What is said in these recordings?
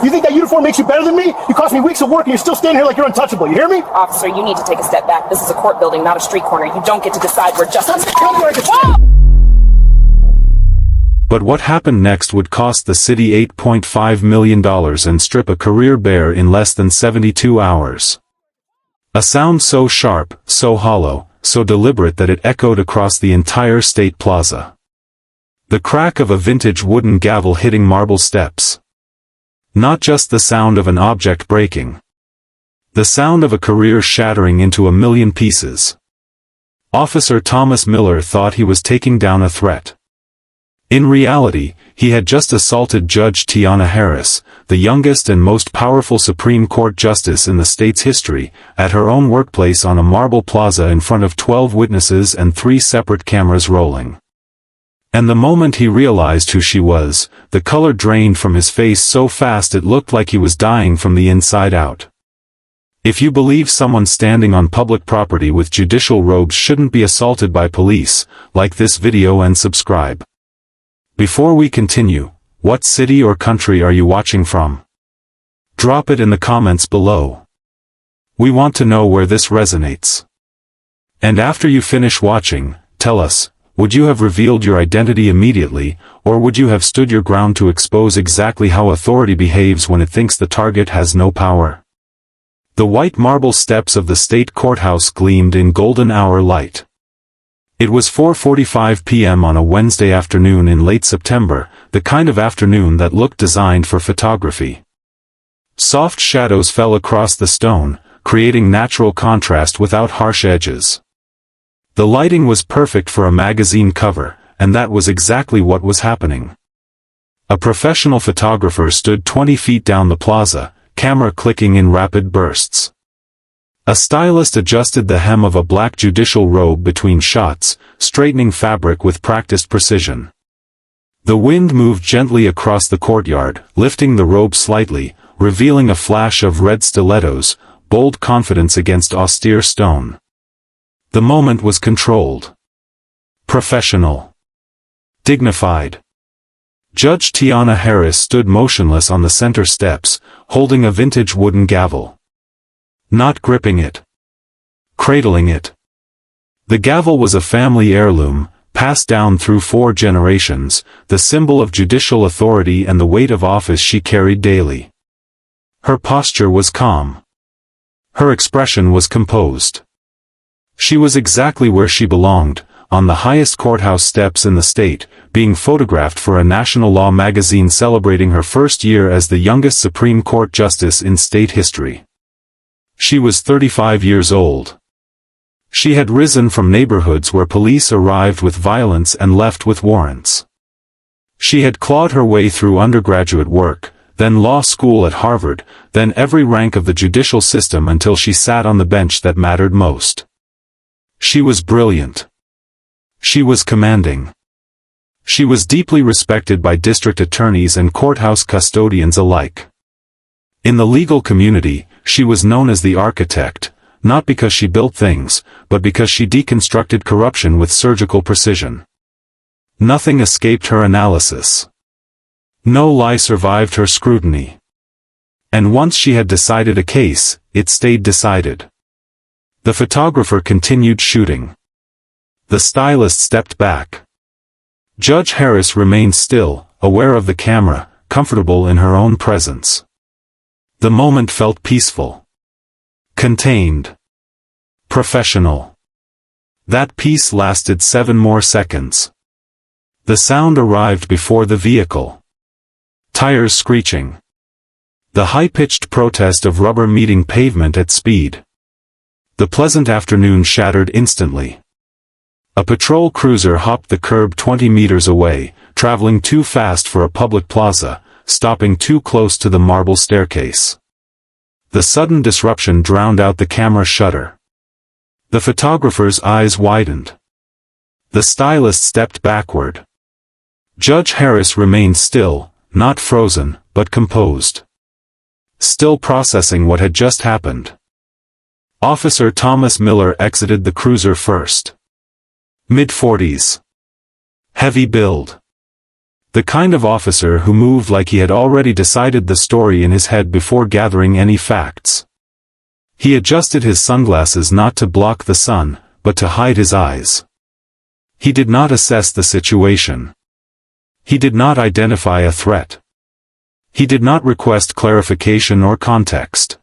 You think that uniform makes you better than me? You cost me weeks of work and you're still standing here like you're untouchable. You hear me? Officer, you need to take a step back. This is a court building, not a street corner. You don't get to decide where justice... But what happened next would cost the city $8.5 million and strip a career bare in less than 72 hours. A sound so sharp, so hollow, so deliberate that it echoed across the entire State Plaza. The crack of a vintage wooden gavel hitting marble steps. Not just the sound of an object breaking. The sound of a career shattering into a million pieces. Officer Thomas Miller thought he was taking down a threat. In reality, he had just assaulted Judge Tiana Harris, the youngest and most powerful Supreme Court justice in the state's history, at her own workplace on a marble plaza in front of 12 witnesses and 3 separate cameras rolling. And the moment he realized who she was, the color drained from his face so fast it looked like he was dying from the inside out. If you believe someone standing on public property with judicial robes shouldn't be assaulted by police, like this video and subscribe. Before we continue, what city or country are you watching from? Drop it in the comments below. We want to know where this resonates. And after you finish watching, tell us, would you have revealed your identity immediately, or would you have stood your ground to expose exactly how authority behaves when it thinks the target has no power? The white marble steps of the state courthouse gleamed in golden hour light. It was 4:45 p.m. on a Wednesday afternoon in late September, the kind of afternoon that looked designed for photography. Soft shadows fell across the stone, creating natural contrast without harsh edges. The lighting was perfect for a magazine cover, and that was exactly what was happening. A professional photographer stood 20 feet down the plaza, camera clicking in rapid bursts. A stylist adjusted the hem of a black judicial robe between shots, straightening fabric with practiced precision. The wind moved gently across the courtyard, lifting the robe slightly, revealing a flash of red stilettos, bold confidence against austere stone. The moment was controlled. Professional. Dignified. Judge Tiana Harris stood motionless on the center steps, holding a vintage wooden gavel. Not gripping it. Cradling it. The gavel was a family heirloom, passed down through 4 generations, the symbol of judicial authority and the weight of office she carried daily. Her posture was calm. Her expression was composed. She was exactly where she belonged, on the highest courthouse steps in the state, being photographed for a national law magazine celebrating her first year as the youngest Supreme Court justice in state history. She was 35 years old. She had risen from neighborhoods where police arrived with violence and left with warrants. She had clawed her way through undergraduate work, then law school at Harvard, then every rank of the judicial system until she sat on the bench that mattered most. She was brilliant. She was commanding. She was deeply respected by district attorneys and courthouse custodians alike. In the legal community, she was known as the architect, not because she built things, but because she deconstructed corruption with surgical precision. Nothing escaped her analysis. No lie survived her scrutiny. And once she had decided a case, it stayed decided. The photographer continued shooting. The stylist stepped back. Judge Harris remained still, aware of the camera, comfortable in her own presence. The moment felt peaceful. Contained. Professional. That peace lasted 7 more seconds. The sound arrived before the vehicle. Tires screeching. The high-pitched protest of rubber meeting pavement at speed. The pleasant afternoon shattered instantly. A patrol cruiser hopped the curb 20 meters away, traveling too fast for a public plaza, stopping too close to the marble staircase. The sudden disruption drowned out the camera shutter. The photographer's eyes widened. The stylist stepped backward. Judge Harris remained still, not frozen, but composed. Still processing what had just happened. Officer Thomas Miller exited the cruiser first. Mid-40s. Heavy build. The kind of officer who moved like he had already decided the story in his head before gathering any facts. He adjusted his sunglasses not to block the sun, but to hide his eyes. He did not assess the situation. He did not identify a threat. He did not request clarification or context.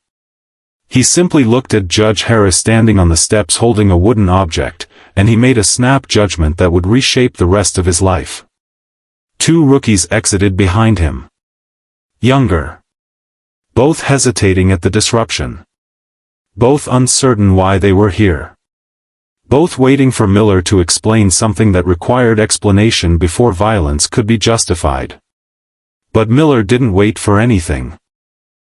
He simply looked at Judge Harris standing on the steps holding a wooden object, and he made a snap judgment that would reshape the rest of his life. 2 rookies exited behind him. Younger. Both hesitating at the disruption. Both uncertain why they were here. Both waiting for Miller to explain something that required explanation before violence could be justified. But Miller didn't wait for anything.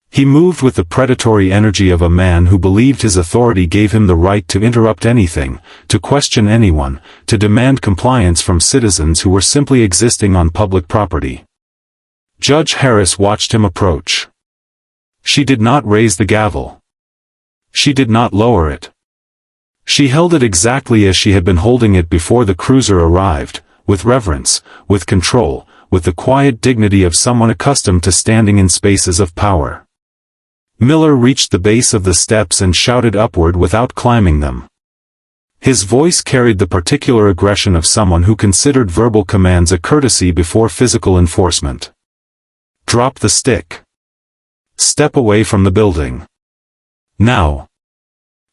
He moved with the predatory energy of a man who believed his authority gave him the right to interrupt anything, to question anyone, to demand compliance from citizens who were simply existing on public property. Judge Harris watched him approach. She did not raise the gavel. She did not lower it. She held it exactly as she had been holding it before the cruiser arrived, with reverence, with control, with the quiet dignity of someone accustomed to standing in spaces of power. Miller reached the base of the steps and shouted upward without climbing them. His voice carried the particular aggression of someone who considered verbal commands a courtesy before physical enforcement. Drop the stick. Step away from the building. Now.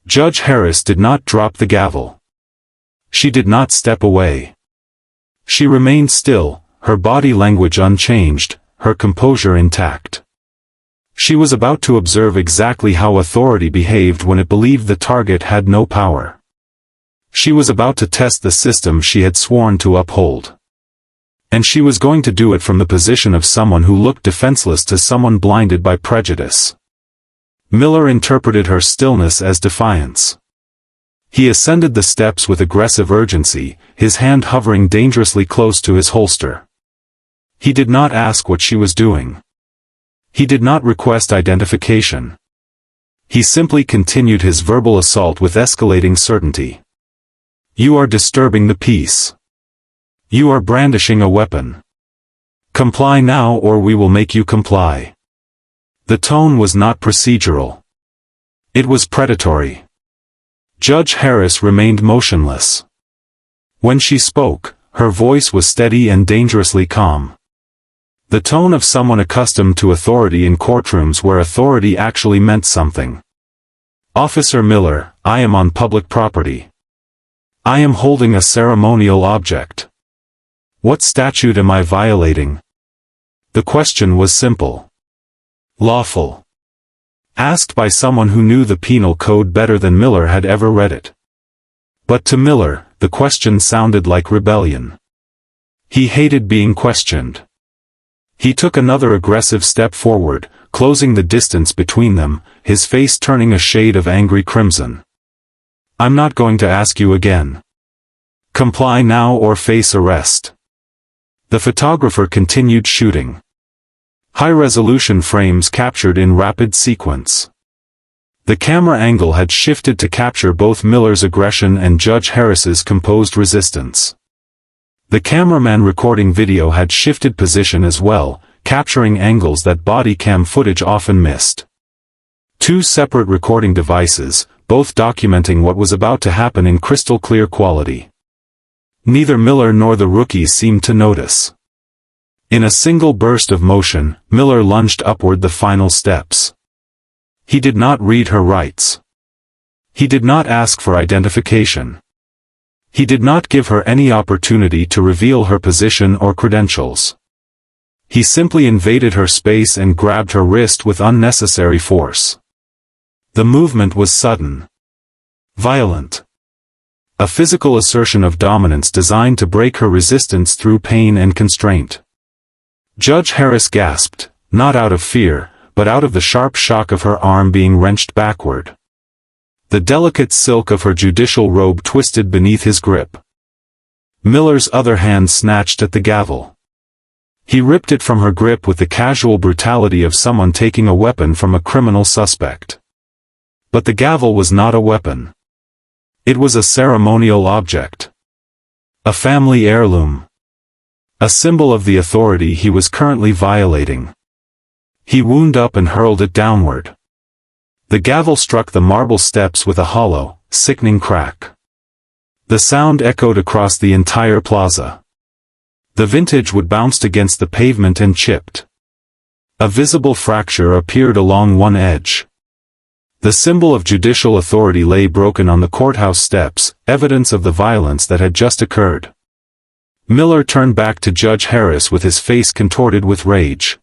Judge Harris did not drop the gavel. She did not step away. She remained still, her body language unchanged, her composure intact. She was about to observe exactly how authority behaved when it believed the target had no power. She was about to test the system she had sworn to uphold. And she was going to do it from the position of someone who looked defenseless to someone blinded by prejudice. Miller interpreted her stillness as defiance. He ascended the steps with aggressive urgency, his hand hovering dangerously close to his holster. He did not ask what she was doing. He did not request identification. He simply continued his verbal assault with escalating certainty. You are disturbing the peace. You are brandishing a weapon. Comply now or we will make you comply. The tone was not procedural. It was predatory. Judge Harris remained motionless. When she spoke, her voice was steady and dangerously calm. The tone of someone accustomed to authority in courtrooms where authority actually meant something. Officer Miller, I am on public property. I am holding a ceremonial object. What statute am I violating? The question was simple. Lawful. Asked by someone who knew the penal code better than Miller had ever read it. But to Miller, the question sounded like rebellion. He hated being questioned. He took another aggressive step forward, closing the distance between them, his face turning a shade of angry crimson. I'm not going to ask you again. Comply now or face arrest. The photographer continued shooting. High-resolution frames captured in rapid sequence. The camera angle had shifted to capture both Miller's aggression and Judge Harris's composed resistance. The cameraman recording video had shifted position as well, capturing angles that Bodycam footage often missed. 2 separate recording devices, both documenting what was about to happen in crystal clear quality. Neither Miller nor the rookies seemed to notice. In a single burst of motion, Miller lunged upward the final steps. He did not read her rights. He did not ask for identification. He did not give her any opportunity to reveal her position or credentials. He simply invaded her space and grabbed her wrist with unnecessary force. The movement was sudden. Violent. A physical assertion of dominance designed to break her resistance through pain and constraint. Judge Harris gasped, not out of fear, but out of the sharp shock of her arm being wrenched backward. The delicate silk of her judicial robe twisted beneath his grip. Miller's other hand snatched at the gavel. He ripped it from her grip with the casual brutality of someone taking a weapon from a criminal suspect. But the gavel was not a weapon. It was a ceremonial object. A family heirloom. a symbol of the authority he was currently violating. He wound up and hurled it downward. The gavel struck the marble steps with a hollow, sickening crack. The sound echoed across the entire plaza. The vintage wood bounced against the pavement and chipped. A visible fracture appeared along one edge. The symbol of judicial authority lay broken on the courthouse steps, evidence of the violence that had just occurred. Miller turned back to Judge Harris with his face contorted with rage.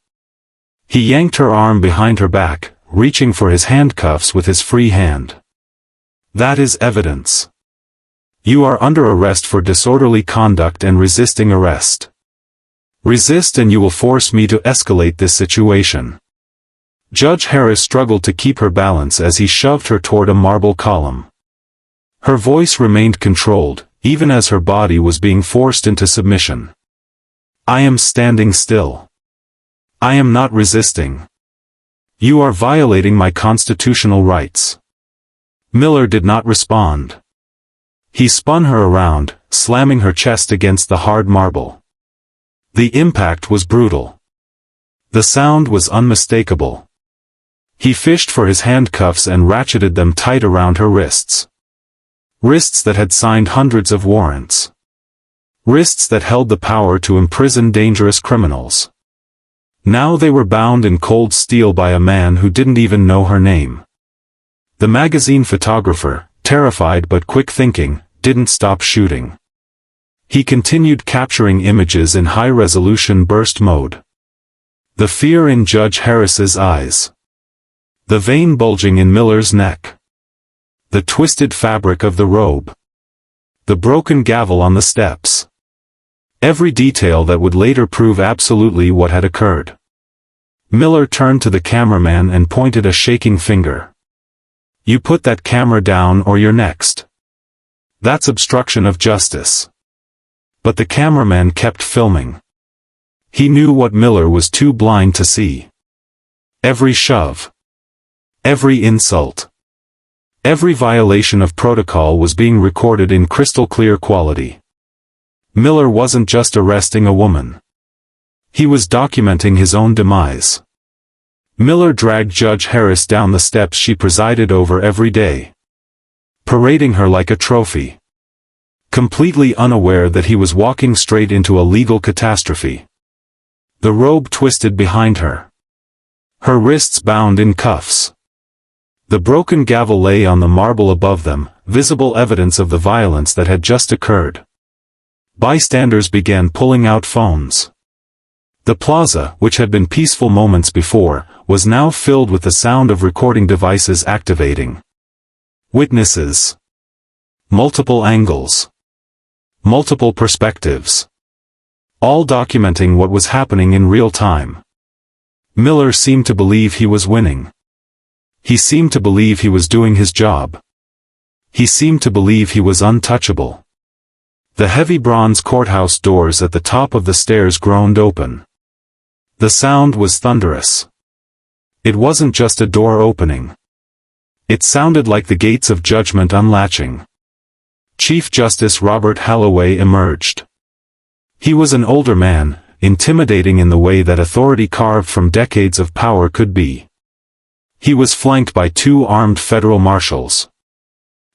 He yanked her arm behind her back, reaching for his handcuffs with his free hand. "That is evidence. You are under arrest for disorderly conduct and resisting arrest. Resist and you will force me to escalate this situation." Judge Harris struggled to keep her balance as he shoved her toward a marble column. Her voice remained controlled, even as her body was being forced into submission. "I am standing still. I am not resisting. You are violating my constitutional rights." Miller did not respond. He spun her around, slamming her chest against the hard marble. The impact was brutal. The sound was unmistakable. He fished for his handcuffs and ratcheted them tight around her wrists. Wrists that had signed hundreds of warrants. Wrists that held the power to imprison dangerous criminals. Now they were bound in cold steel by a man who didn't even know her name. The magazine photographer, terrified but quick-thinking, didn't stop shooting. He continued capturing images in high-resolution burst mode. The fear in Judge Harris's eyes. The vein bulging in Miller's neck. The twisted fabric of the robe. The broken gavel on the steps. Every detail that would later prove absolutely what had occurred. Miller turned to the cameraman and pointed a shaking finger. "You put that camera down or you're next. That's obstruction of justice." But the cameraman kept filming. He knew what Miller was too blind to see. Every shove. Every insult. Every violation of protocol was being recorded in crystal-clear quality. Miller wasn't just arresting a woman. He was documenting his own demise. Miller dragged Judge Harris down the steps she presided over every day, parading her like a trophy. Completely unaware that he was walking straight into a legal catastrophe. The robe twisted behind her. Her wrists bound in cuffs. The broken gavel lay on the marble above them, visible evidence of the violence that had just occurred. Bystanders began pulling out phones. The plaza, which had been peaceful moments before, was now filled with the sound of recording devices activating. Witnesses. Multiple angles. Multiple perspectives. All documenting what was happening in real time. Miller seemed to believe he was winning. He seemed to believe he was doing his job. He seemed to believe he was untouchable. The heavy bronze courthouse doors at the top of the stairs groaned open. The sound was thunderous. It wasn't just a door opening. It sounded like the gates of judgment unlatching. Chief Justice Robert Holloway emerged. He was an older man, intimidating in the way that authority carved from decades of power could be. He was flanked by 2 armed federal marshals.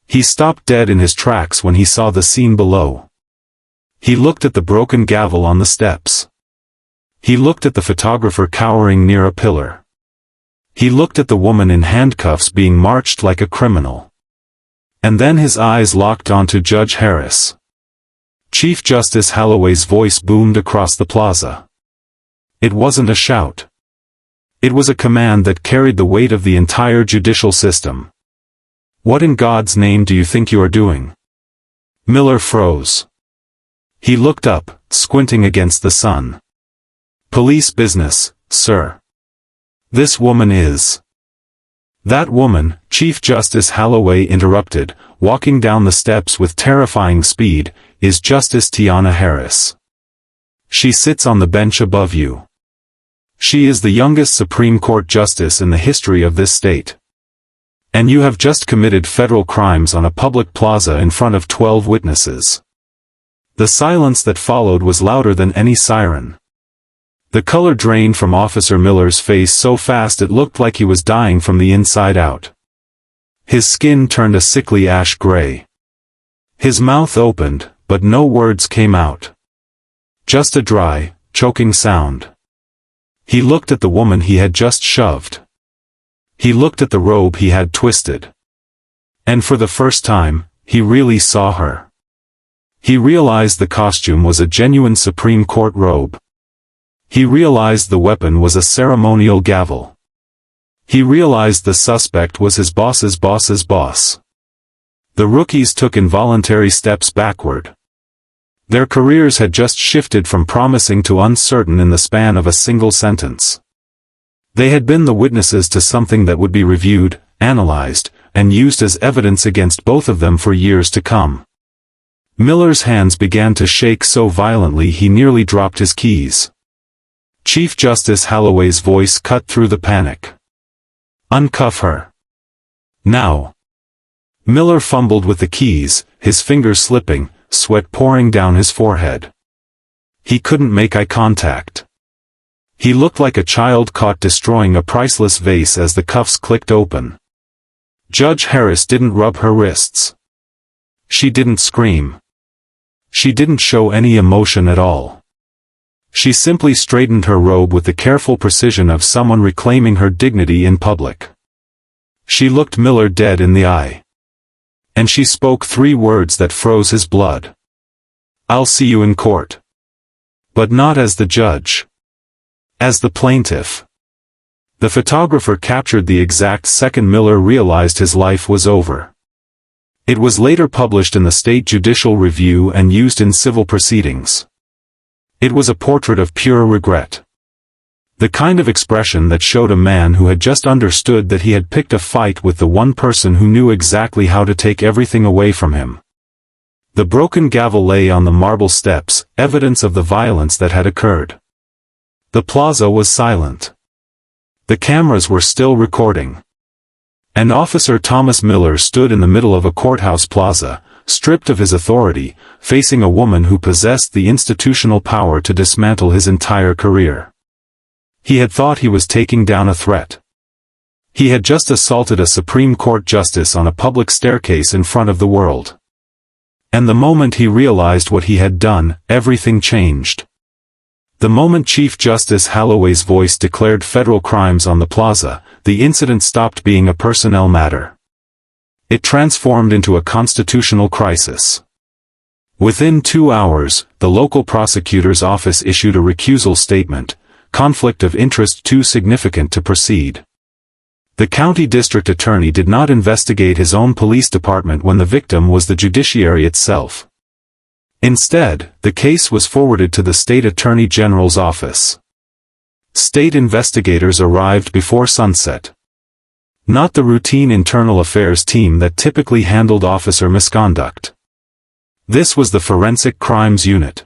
He stopped dead in his tracks when he saw the scene below. He looked at the broken gavel on the steps. He looked at the photographer cowering near a pillar. He looked at the woman in handcuffs being marched like a criminal. And then his eyes locked onto Judge Harris. Chief Justice Holloway's voice boomed across the plaza. It wasn't a shout. It was a command that carried the weight of the entire judicial system. "What in God's name do you think you are doing?" Miller froze. He looked up, squinting against the sun. "Police business, sir. This woman is..." "That woman," Chief Justice Holloway interrupted, walking down the steps with terrifying speed, "is Justice Tiana Harris. She sits on the bench above you. She is the youngest Supreme Court justice in the history of this state. And you have just committed federal crimes on a public plaza in front of 12 witnesses. The silence that followed was louder than any siren. The color drained from Officer Miller's face so fast it looked like he was dying from the inside out. His skin turned a sickly ash gray. His mouth opened, but no words came out. Just a dry, choking sound. He looked at the woman he had just shoved. He looked at the robe he had twisted. And for the first time, he really saw her. He realized the costume was a genuine Supreme Court robe. He realized the weapon was a ceremonial gavel. He realized the suspect was his boss's boss's boss. The rookies took involuntary steps backward. Their careers had just shifted from promising to uncertain in the span of a single sentence. They had been the witnesses to something that would be reviewed, analyzed, and used as evidence against both of them for years to come. Miller's hands began to shake so violently he nearly dropped his keys. Chief Justice Holloway's voice cut through the panic. "Uncuff her. Now." Miller fumbled with the keys, his fingers slipping, sweat pouring down his forehead. He couldn't make eye contact. He looked like a child caught destroying a priceless vase as the cuffs clicked open. Judge Harris didn't rub her wrists. She didn't scream. She didn't show any emotion at all. She simply straightened her robe with the careful precision of someone reclaiming her dignity in public. She looked Miller dead in the eye. And she spoke 3 words that froze his blood. "I'll see you in court." But not as the judge. As the plaintiff. The photographer captured the exact second Miller realized his life was over. It was later published in the State Judicial Review and used in civil proceedings. It was a portrait of pure regret. The kind of expression that showed a man who had just understood that he had picked a fight with the one person who knew exactly how to take everything away from him. The broken gavel lay on the marble steps, evidence of the violence that had occurred. The plaza was silent. The cameras were still recording. And Officer Thomas Miller stood in the middle of a courthouse plaza, stripped of his authority, facing a woman who possessed the institutional power to dismantle his entire career. He had thought he was taking down a threat. He had just assaulted a Supreme Court justice on a public staircase in front of the world. And the moment he realized what he had done, everything changed. The moment Chief Justice Holloway's voice declared federal crimes on the plaza, the incident stopped being a personnel matter. It transformed into a constitutional crisis. Within 2 hours, the local prosecutor's office issued a recusal statement, conflict of interest too significant to proceed. The county district attorney did not investigate his own police department when the victim was the judiciary itself. Instead, the case was forwarded to the state attorney general's office. State investigators arrived before sunset. Not the routine internal affairs team that typically handled officer misconduct. This was the forensic crimes unit.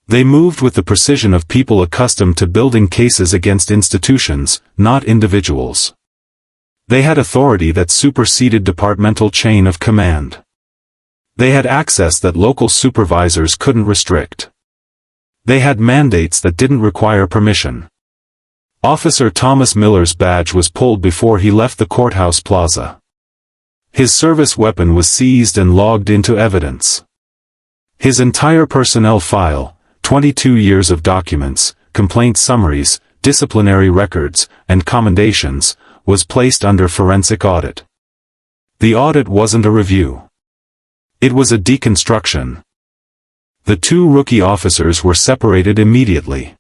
They moved with the precision of people accustomed to building cases against institutions, not individuals. They had authority that superseded departmental chain of command. They had access that local supervisors couldn't restrict. They had mandates that didn't require permission. Officer Thomas Miller's badge was pulled before he left the courthouse plaza. His service weapon was seized and logged into evidence. His entire personnel file, 22 years of documents, complaint summaries, disciplinary records, and commendations, was placed under forensic audit. The audit wasn't a review. It was a deconstruction. The 2 rookie officers were separated immediately.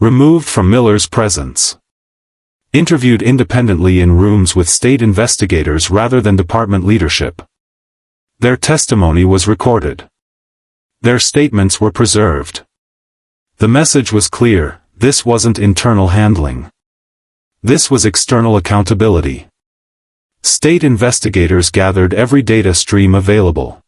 Removed from Miller's presence. Interviewed independently in rooms with state investigators rather than department leadership. Their testimony was recorded. Their statements were preserved. The message was clear: this wasn't internal handling. This was external accountability. State investigators gathered every data stream available.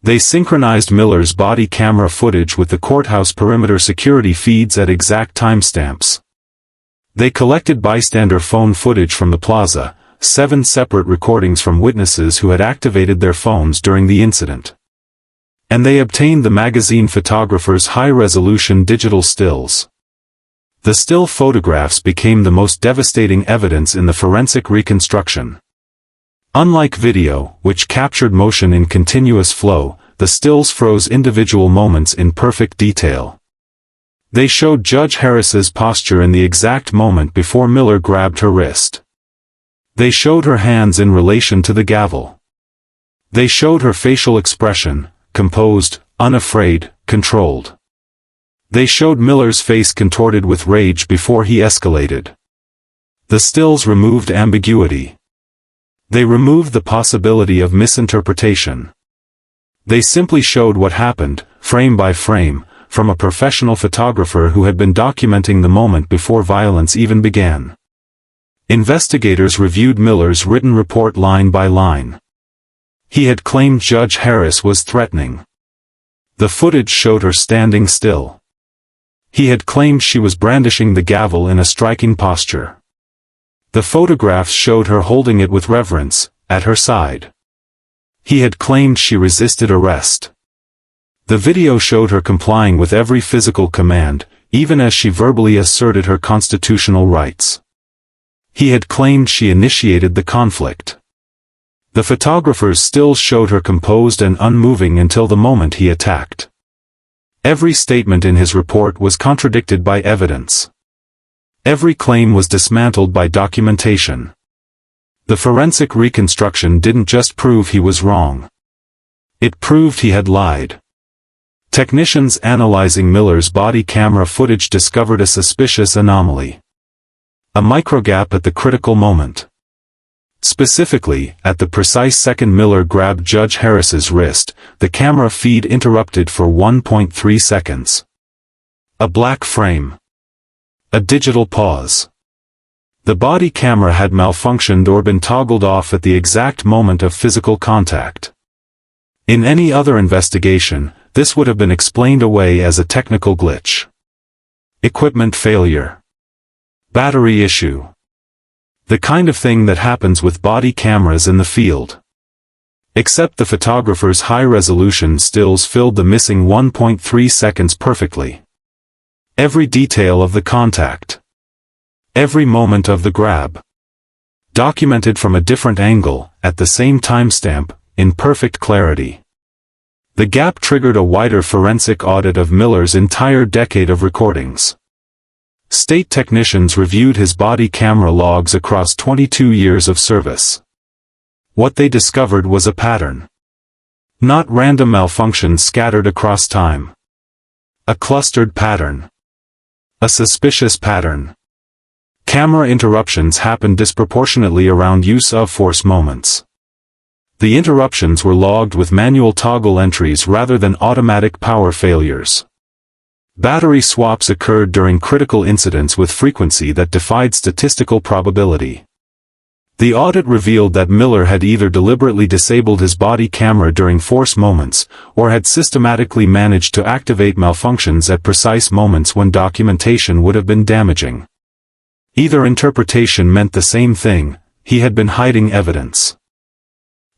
They synchronized Miller's body camera footage with the courthouse perimeter security feeds at exact timestamps. They collected bystander phone footage from the plaza, 7 separate recordings from witnesses who had activated their phones during the incident. And they obtained the magazine photographer's high-resolution digital stills. The still photographs became the most devastating evidence in the forensic reconstruction. Unlike video, which captured motion in continuous flow, the stills froze individual moments in perfect detail. They showed Judge Harris's posture in the exact moment before Miller grabbed her wrist. They showed her hands in relation to the gavel. They showed her facial expression, composed, unafraid, controlled. They showed Miller's face contorted with rage before he escalated. The stills removed ambiguity. They removed the possibility of misinterpretation. They simply showed what happened, frame by frame, from a professional photographer who had been documenting the moment before violence even began. Investigators reviewed Miller's written report line by line. He had claimed Judge Harris was threatening. The footage showed her standing still. He had claimed she was brandishing the gavel in a striking posture. The photographs showed her holding it with reverence, at her side. He had claimed she resisted arrest. The video showed her complying with every physical command, even as she verbally asserted her constitutional rights. He had claimed she initiated the conflict. The photographer's stills showed her composed and unmoving until the moment he attacked. Every statement in his report was contradicted by evidence. Every claim was dismantled by documentation. The forensic reconstruction didn't just prove he was wrong. It proved he had lied. Technicians analyzing Miller's body camera footage discovered a suspicious anomaly. A microgap at the critical moment. Specifically, at the precise second Miller grabbed Judge Harris's wrist, the camera feed interrupted for 1.3 seconds. A black frame. A digital pause. The body camera had malfunctioned or been toggled off at the exact moment of physical contact. In any other investigation, this would have been explained away as a technical glitch. Equipment failure. Battery issue. The kind of thing that happens with body cameras in the field. Except the photographer's high-resolution stills filled the missing 1.3 seconds perfectly. Every detail of the contact. Every moment of the grab. Documented from a different angle, at the same timestamp, in perfect clarity. The gap triggered a wider forensic audit of Miller's entire decade of recordings. State technicians reviewed his body camera logs across 22 years of service. What they discovered was a pattern. Not random malfunctions scattered across time. A clustered pattern. A suspicious pattern. Camera interruptions happened disproportionately around use-of-force moments. The interruptions were logged with manual toggle entries rather than automatic power failures. Battery swaps occurred during critical incidents with frequency that defied statistical probability. The audit revealed that Miller had either deliberately disabled his body camera during force moments, or had systematically managed to activate malfunctions at precise moments when documentation would have been damaging. Either interpretation meant the same thing: he had been hiding evidence.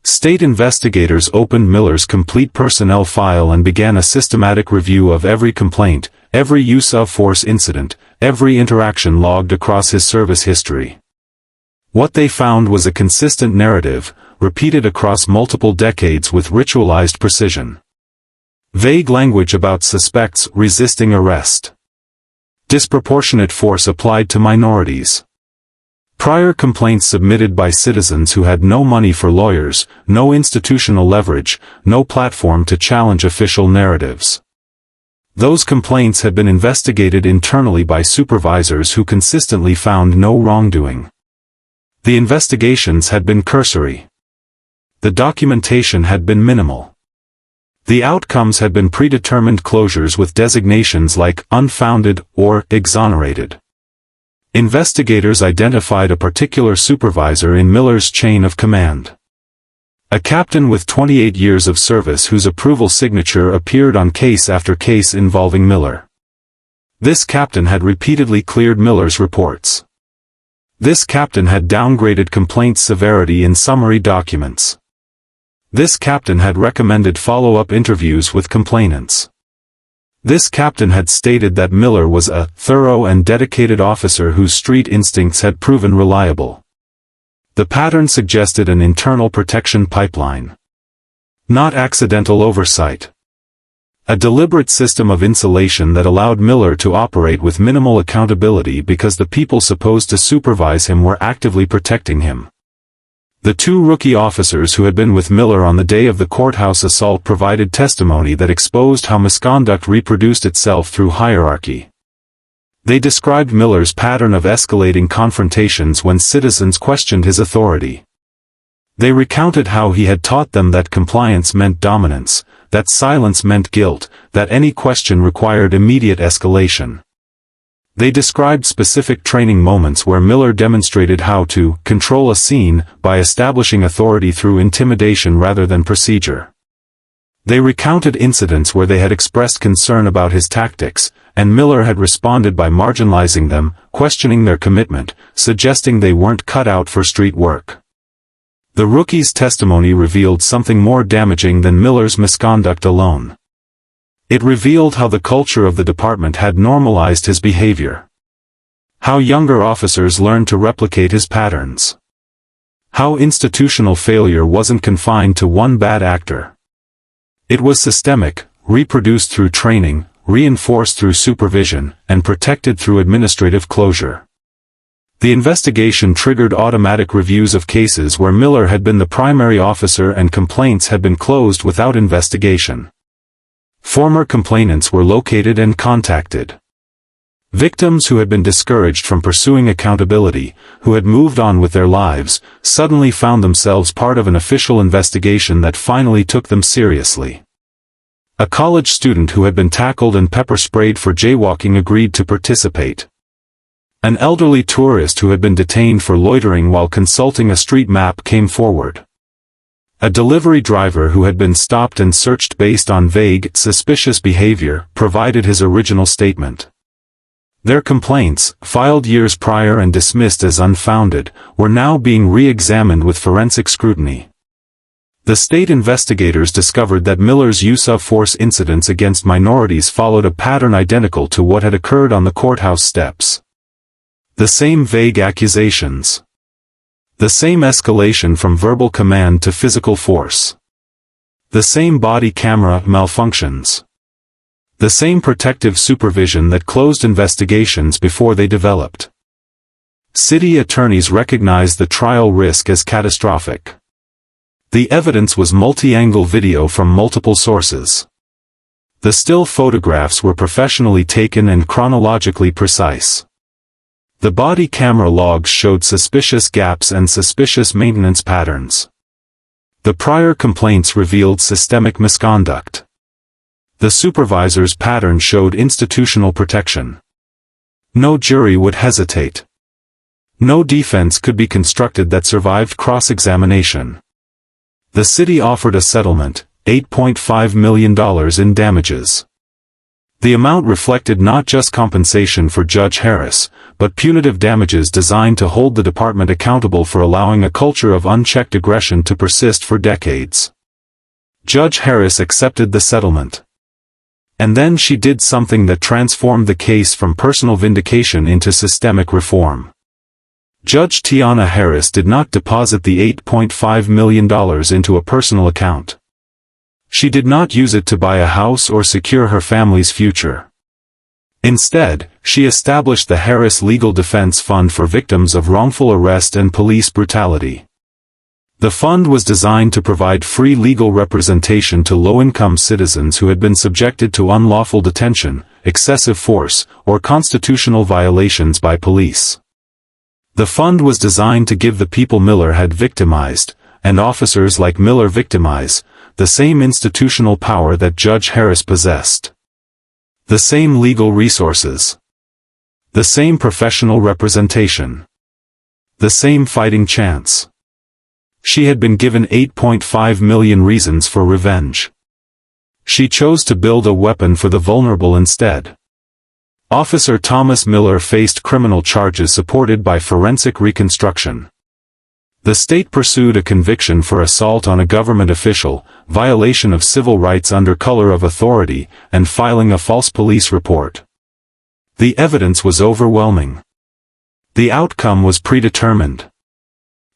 State investigators opened Miller's complete personnel file and began a systematic review of every complaint, every use-of-force incident, every interaction logged across his service history. What they found was a consistent narrative, repeated across multiple decades with ritualized precision. Vague language about suspects resisting arrest. Disproportionate force applied to minorities. Prior complaints submitted by citizens who had no money for lawyers, no institutional leverage, no platform to challenge official narratives. Those complaints had been investigated internally by supervisors who consistently found no wrongdoing. The investigations had been cursory. The documentation had been minimal. The outcomes had been predetermined closures with designations like unfounded or exonerated. Investigators identified a particular supervisor in Miller's chain of command. A captain with 28 years of service whose approval signature appeared on case after case involving Miller. This captain had repeatedly cleared Miller's reports. This captain had downgraded complaint severity in summary documents. This captain had recommended follow-up interviews with complainants. This captain had stated that Miller was a thorough and dedicated officer whose street instincts had proven reliable. The pattern suggested an internal protection pipeline. Not accidental oversight. A deliberate system of insulation that allowed Miller to operate with minimal accountability because the people supposed to supervise him were actively protecting him. The two rookie officers who had been with Miller on the day of the courthouse assault provided testimony that exposed how misconduct reproduced itself through hierarchy. They described Miller's pattern of escalating confrontations when citizens questioned his authority. They recounted how he had taught them that compliance meant dominance, that silence meant guilt, that any question required immediate escalation. They described specific training moments where Miller demonstrated how to control a scene by establishing authority through intimidation rather than procedure. They recounted incidents where they had expressed concern about his tactics, and Miller had responded by marginalizing them, questioning their commitment, suggesting they weren't cut out for street work. The rookie's testimony revealed something more damaging than Miller's misconduct alone. It revealed how the culture of the department had normalized his behavior. How younger officers learned to replicate his patterns. How institutional failure wasn't confined to one bad actor. It was systemic, reproduced through training, reinforced through supervision, and protected through administrative closure. The investigation triggered automatic reviews of cases where Miller had been the primary officer and complaints had been closed without investigation. Former complainants were located and contacted. Victims who had been discouraged from pursuing accountability, who had moved on with their lives, suddenly found themselves part of an official investigation that finally took them seriously. A college student who had been tackled and pepper-sprayed for jaywalking agreed to participate. An elderly tourist who had been detained for loitering while consulting a street map came forward. A delivery driver who had been stopped and searched based on vague, suspicious behavior, provided his original statement. Their complaints, filed years prior and dismissed as unfounded, were now being re-examined with forensic scrutiny. The state investigators discovered that Miller's use of force incidents against minorities followed a pattern identical to what had occurred on the courthouse steps. The same vague accusations. The same escalation from verbal command to physical force. The same body camera malfunctions. The same protective supervision that closed investigations before they developed. City attorneys recognized the trial risk as catastrophic. The evidence was multi-angle video from multiple sources. The still photographs were professionally taken and chronologically precise. The body camera logs showed suspicious gaps and suspicious maintenance patterns. The prior complaints revealed systemic misconduct. The supervisor's pattern showed institutional protection. No jury would hesitate. No defense could be constructed that survived cross-examination. The city offered a settlement, $8.5 million in damages. The amount reflected not just compensation for Judge Harris, but punitive damages designed to hold the department accountable for allowing a culture of unchecked aggression to persist for decades. Judge Harris accepted the settlement. And then she did something that transformed the case from personal vindication into systemic reform. Judge Tiana Harris did not deposit the $8.5 million into a personal account. She did not use it to buy a house or secure her family's future. Instead, she established the Harris Legal Defense Fund for victims of wrongful arrest and police brutality. The fund was designed to provide free legal representation to low-income citizens who had been subjected to unlawful detention, excessive force, or constitutional violations by police. The fund was designed to give the people Miller had victimized, and officers like Miller victimize, the same institutional power that Judge Harris possessed. The same legal resources. The same professional representation. The same fighting chance. She had been given 8.5 million reasons for revenge. She chose to build a weapon for the vulnerable instead. Officer Thomas Miller faced criminal charges supported by forensic reconstruction. The state pursued a conviction for assault on a government official, violation of civil rights under color of authority, and filing a false police report. The evidence was overwhelming. The outcome was predetermined.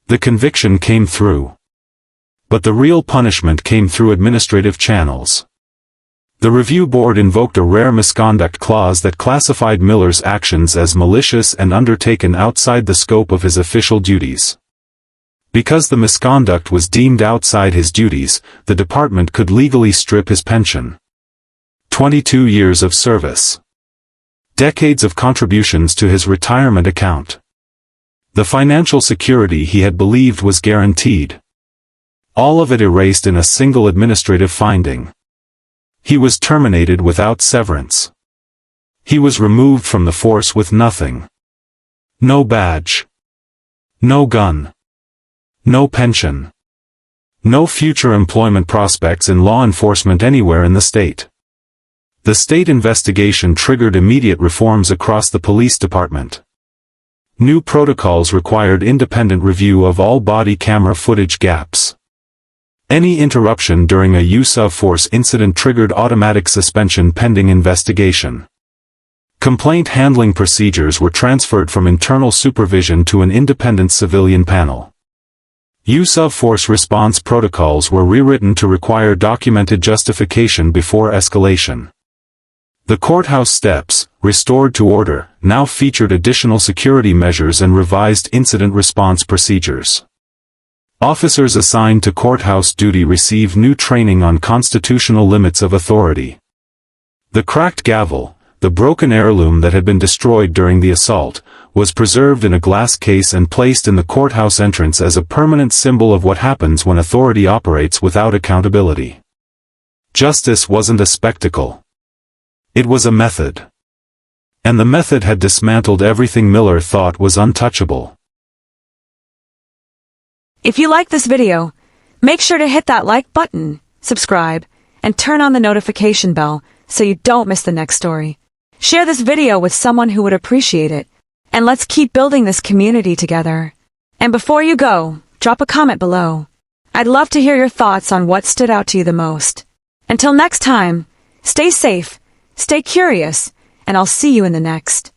The conviction came through. But the real punishment came through administrative channels. The review board invoked a rare misconduct clause that classified Miller's actions as malicious and undertaken outside the scope of his official duties. Because the misconduct was deemed outside his duties, the department could legally strip his pension. 22 years of service. Decades of contributions to his retirement account. The financial security he had believed was guaranteed. All of it erased in a single administrative finding. He was terminated without severance. He was removed from the force with nothing. No badge. No gun. No pension. No future employment prospects in law enforcement anywhere in the state. The state investigation triggered immediate reforms across the police department. New protocols required independent review of all body camera footage gaps. Any interruption during a use of force incident triggered automatic suspension pending investigation. Complaint handling procedures were transferred from internal supervision to an independent civilian panel. Use of force response protocols were rewritten to require documented justification before escalation. The courthouse steps, restored to order, now featured additional security measures and revised incident response procedures. Officers assigned to courthouse duty received new training on constitutional limits of authority. The cracked gavel, the broken heirloom that had been destroyed during the assault, was preserved in a glass case and placed in the courthouse entrance as a permanent symbol of what happens when authority operates without accountability. Justice wasn't a spectacle. It was a method. And the method had dismantled everything Miller thought was untouchable. If you like this video, make sure to hit that like button, subscribe, and turn on the notification bell so you don't miss the next story. Share this video with someone who would appreciate it, and let's keep building this community together. And before you go, drop a comment below. I'd love to hear your thoughts on what stood out to you the most. Until next time, stay safe, stay curious, and I'll see you in the next.